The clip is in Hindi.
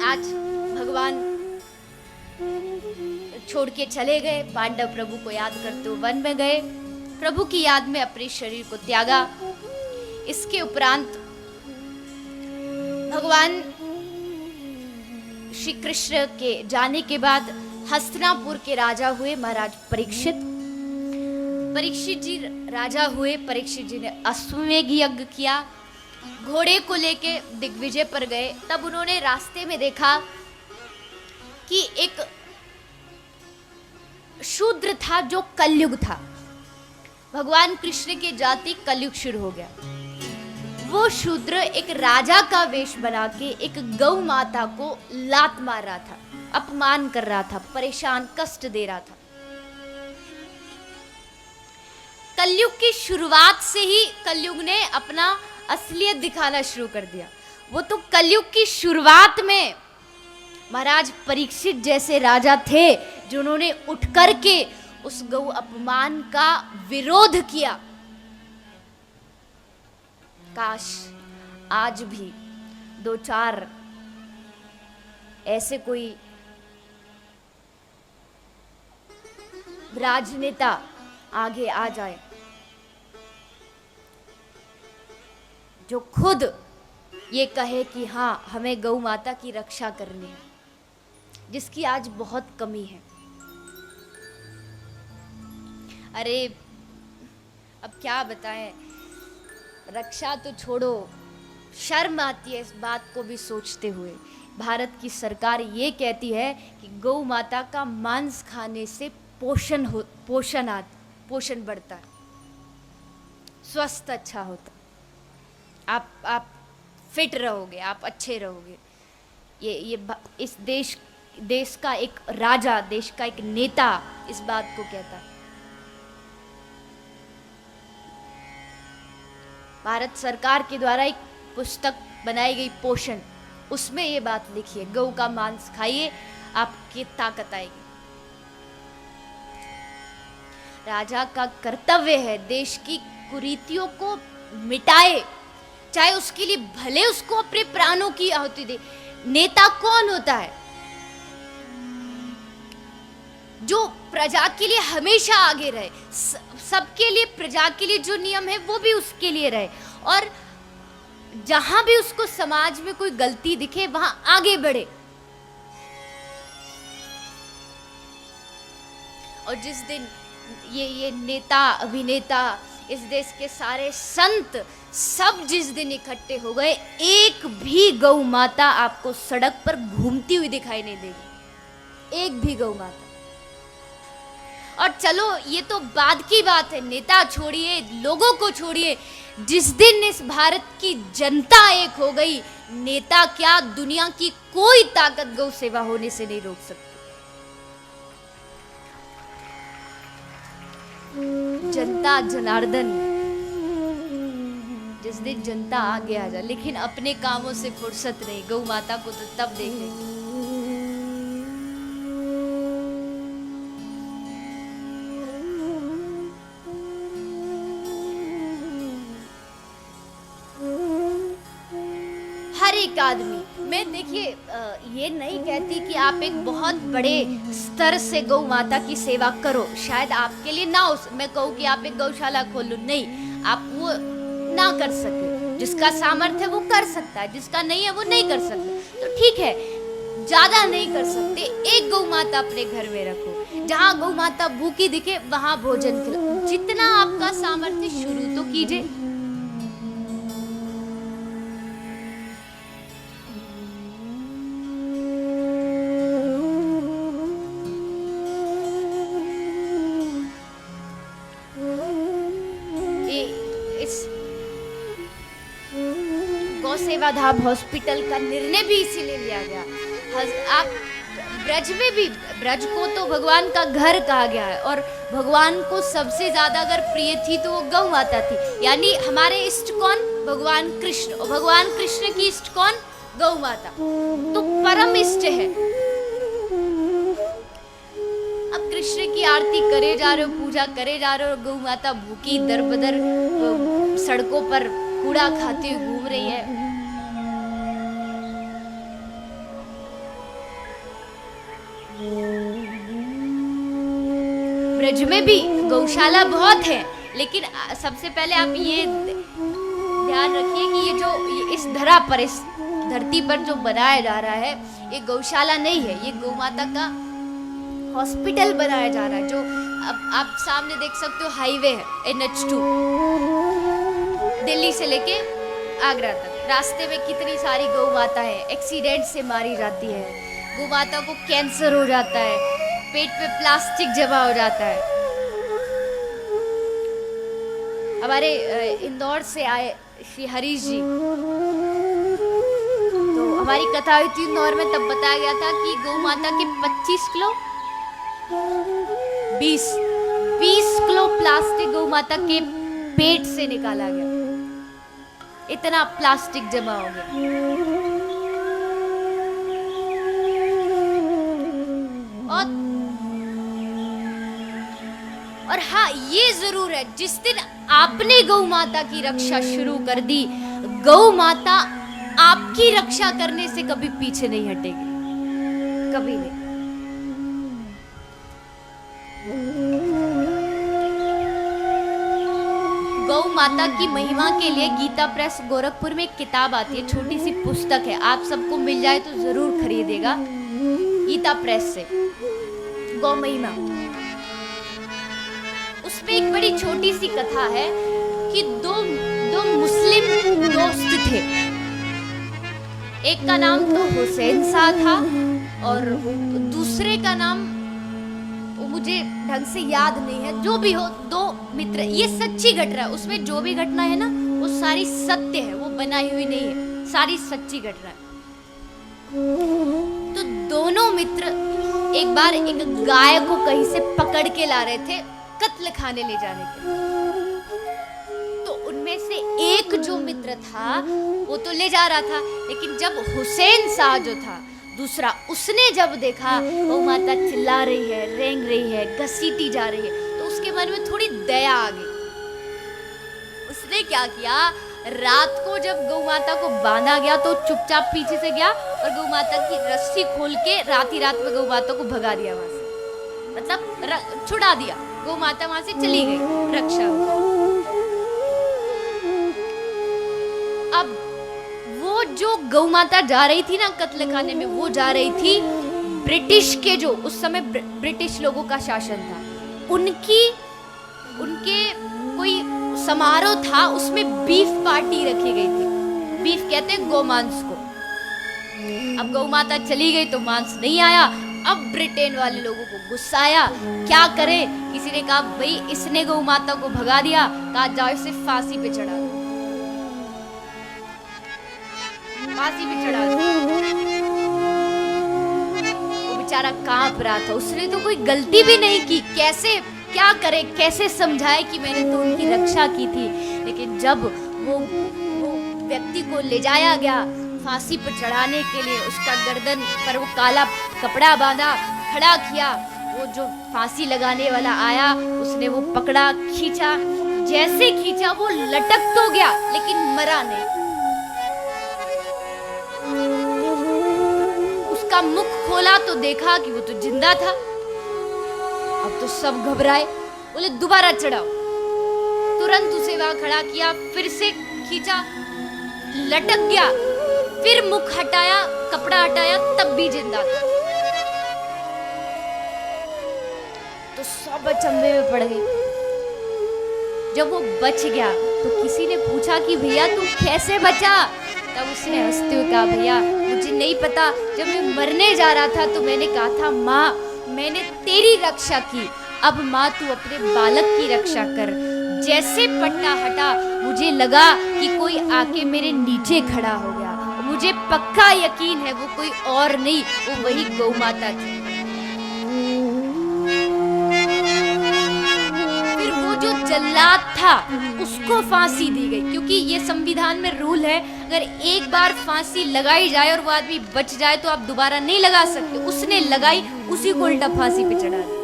आज भगवान छोड़ के चले गए, पांडव प्रभु को याद करते हुए वन में गए, प्रभु की याद में अपने शरीर को त्यागा। इसके उपरांत भगवान श्री कृष्ण के जाने के बाद हस्तिनापुर के राजा हुए महाराज परीक्षित। परीक्षित जी राजा हुए। परीक्षित जी ने अश्वमेध यज्ञ किया, घोड़े को लेके दिग्विजय पर गए। तब उन्होंने रास्ते में देखा कि एक शूद्र था जो कलयुग था। भगवान कृष्ण के जाति कलयुग शुरू हो गया। वो शूद्र एक राजा का वेश बना के एक गौ माता को लात मार रहा था, अपमान कर रहा था, परेशान कष्ट दे रहा था। कलयुग की शुरुआत से ही कलयुग ने अपना असलियत दिखाना शुरू कर दिया। वो तो कलयुग की शुरुआत में महाराज परीक्षित जैसे राजा थे जिन्होंने उठ करके उस गौ अपमान का विरोध किया। काश आज भी दो चार ऐसे कोई राजनेता आगे आ जाए जो खुद ये कहे कि हाँ हमें गौ माता की रक्षा करनी है, जिसकी आज बहुत कमी है। अरे अब क्या बताएं, रक्षा तो छोड़ो, शर्म आती है इस बात को भी सोचते हुए। भारत की सरकार ये कहती है कि गौ माता का मांस खाने से पोषण बढ़ता है, स्वस्थ अच्छा होता, आप फिट रहोगे, आप अच्छे रहोगे। ये इस देश का एक राजा, देश का एक नेता इस बात को कहता है। भारत सरकार के द्वारा एक पुस्तक बनाई गई पोषण, उसमें ये बात लिखी है, गौ का मांस खाइए आपकी ताकत आएगी। राजा का कर्तव्य है देश की कुरीतियों को मिटाए, चाहे उसके लिए भले उसको अपने प्राणों की आहुति दे। नेता कौन होता है? जो प्रजा के लिए हमेशा आगे रहे, सबके लिए, प्रजा के लिए जो नियम है वो भी उसके लिए रहे, और जहां भी उसको समाज में कोई गलती दिखे वहां आगे बढ़े। और जिस दिन ये नेता, अभिनेता, इस देश के सारे संत सब जिस दिन इकट्ठे हो गए, एक भी गौ माता आपको सड़क पर घूमती हुई दिखाई नहीं देगी, एक भी गौ माता। और चलो ये तो बाद की बात है, नेता छोड़िए, लोगों को छोड़िए, जिस दिन इस भारत की जनता एक हो गई, नेता क्या दुनिया की कोई ताकत गौ सेवा होने से नहीं रोक सकती। जनता जनार्दन, जिस दिन जनता आगे आ जाए, लेकिन अपने कामों से फुर्सत नहीं, गौ माता को तो तब देखेंगे। हर एक आदमी, मैं देखिए ये नहीं कहती कि आप एक बहुत बड़े स्तर से गौ माता की सेवा करो, शायद आपके लिए ना हो, मैं कहूँ कि आप एक गौशाला खोलो, नहीं, आप वो ना कर सके। जिसका सामर्थ्य है वो कर सकता है, जिसका नहीं है वो नहीं कर सकता, तो ठीक है, ज्यादा नहीं कर सकते, एक गौ माता अपने घर में रखो, जहाँ गौ माता भूखी दिखे वहां भोजन खिलाओ, जितना आपका सामर्थ्य शुरू तो कीजिए। सेवा धाम हॉस्पिटल का निर्णय भी इसीलिए लिया गया। आप ब्रज में भी, ब्रज को तो भगवान का घर कहा गया है, और भगवान को सबसे ज्यादा अगर प्रिय थी तो वो गौ माता थी। यानी हमारे इष्ट कौन? भगवान कृष्ण, और भगवान कृष्ण की इष्ट कौन? गौ माता, तो परम इष्ट है। अब कृष्ण की आरती करे जा रहे हो, पूजा करे जा रहे हो, गौ माता भूखी दर बदर सड़कों पर कूड़ा खाती हुई घूम रही है। ब्रज में भी गौशाला बहुत है, लेकिन सबसे पहले आप ये ध्यान रखिए कि ये इस धरा पर, इस धरती पर जो बनाया जा रहा है, ये गौशाला नहीं है, ये गौ माता का हॉस्पिटल बनाया जा रहा है। जो अब आप सामने देख सकते हो, हाईवे है NH2, दिल्ली से लेके आगरा तक। रास्ते में कितनी सारी गौ माता है एक्सीडेंट से मारी जाती है, गौ माता को कैंसर हो जाता है, पेट पे प्लास्टिक जमा हो जाता है। हमारे इंदौर से आए श्री हरीश जी, तो हमारी कथा हुई थी इंदौर में, तब बताया गया था कि गौ माता के 25 किलो 20 किलो प्लास्टिक गौ माता के पेट से निकाला गया। इतना प्लास्टिक जमा हो गया। और हाँ, ये जरूर है, जिस दिन आपने गौ माता की रक्षा शुरू कर दी, गौ माता आपकी रक्षा करने से कभी पीछे नहीं हटेगी, कभी नहीं। गौ माता की महिमा के लिए गीता प्रेस गोरखपुर में एक किताब आती है, छोटी सी पुस्तक है, आप सबको मिल जाए तो जरूर खरीदेगा, गीता प्रेस से, गौ महिमा। उसमें एक बड़ी छोटी सी कथा है कि दो मुस्लिम दोस्त थे, एक का नाम तो हुसैन शाह था और दूसरे का नाम मुझे ढंग से याद नहीं है। जो भी हो, दो मित्र, ये सच्ची घटना है, उसमें जो भी घटना है ना वो सारी सत्य है, वो बनाई हुई नहीं है, सारी सच्ची घटना है। तो दोनों मित्र एक बार एक गाय को कहीं से पकड़ के ला रहे थे कत्ल खाने ले जाने के लिए। तो उनमें से एक जो मित्र था वो तो ले जा रहा था, लेकिन जब हुसैन शाह जो था दूसरा, उसने जब देखा वो माता चिल्ला रही है, रेंग रही है, घसीटी जा रही है, तो उसके मन में थोड़ी दया आ गई। उसने क्या किया, रात को जब गौ माता को बांधा गया तो चुपचाप पीछे से गया और गौ माता की रस्सी खोल के रात ही रात में गौ माता को भगा दिया वहां से, मतलब छुड़ा दिया। गौ माता वहां से चली गई, रक्षा। अब वो जो गौ माता जा रही थी ना कत्ल खाने में, वो जा रही थी ब्रिटिश के, जो उस समय ब्रिटिश लोगों का शासन था, उनके कोई समारोह था, उसमें बीफ पार्टी रखी गई थी। बीफ कहते हैं गोमांस को। अब गौ माता चली गई तो मांस नहीं आया। अब ब्रिटेन वाले लोगों को गुस्सा आया, क्या करे, किसी ने कहा भाई इसने गौ माता को भगा दिया, कहा जाओ इसे फांसी पे चढ़ा दो, फांसी पे चढ़ा दो। वो बेचारा कांप रहा था, उसने तो कोई गलती भी नहीं की, कैसे क्या करे, कैसे समझाए कि मैंने तो उनकी रक्षा की थी। लेकिन जब वो व्यक्ति को ले जाया गया फांसी पर चढ़ाने के लिए, उसका गर्दन पर वो काला कपड़ा बांधा, खड़ा किया, वो जो फांसी लगाने वाला आया उसने वो पकड़ा, खींचा, जैसे खींचा वो लटक तो गया लेकिन मरा नहीं। उसका मुख खोला तो देखा कि वो तो जिंदा था। अब तो सब घबराए, बोले दोबारा चढ़ाओ। तुरंत उसे वहां खड़ा किया, फिर से खींचा, लटक गया, फिर मुख हटाया, कपड़ा हटाया, तब भी जिंदा था। तो सब अचंभे में पड़ गए। जब वो बच गया तो किसी ने पूछा कि भैया तू कैसे बचा? तब उसने हंसते हुए कहा, भैया मुझे नहीं पता, जब मैं मरने जा रहा था तो मैंने कहा था माँ मैंने तेरी रक्षा की, अब माँ तू अपने बालक की रक्षा कर। जैसे पट्टा हटा मुझे लगा कि कोई आके मेरे नीचे खड़ा हो गया। मुझे पक्का यकीन है वो कोई और नहीं, वो वही गौ माता थी। फिर वो जो जल्लाद था उसको फांसी दी गई, क्योंकि ये संविधान में रूल है, अगर एक बार फांसी लगाई जाए और वो आदमी बच जाए तो आप दोबारा नहीं लगा सकते। उसने लगाई, उसी को उल्टा फांसी पे चढ़ा दिया।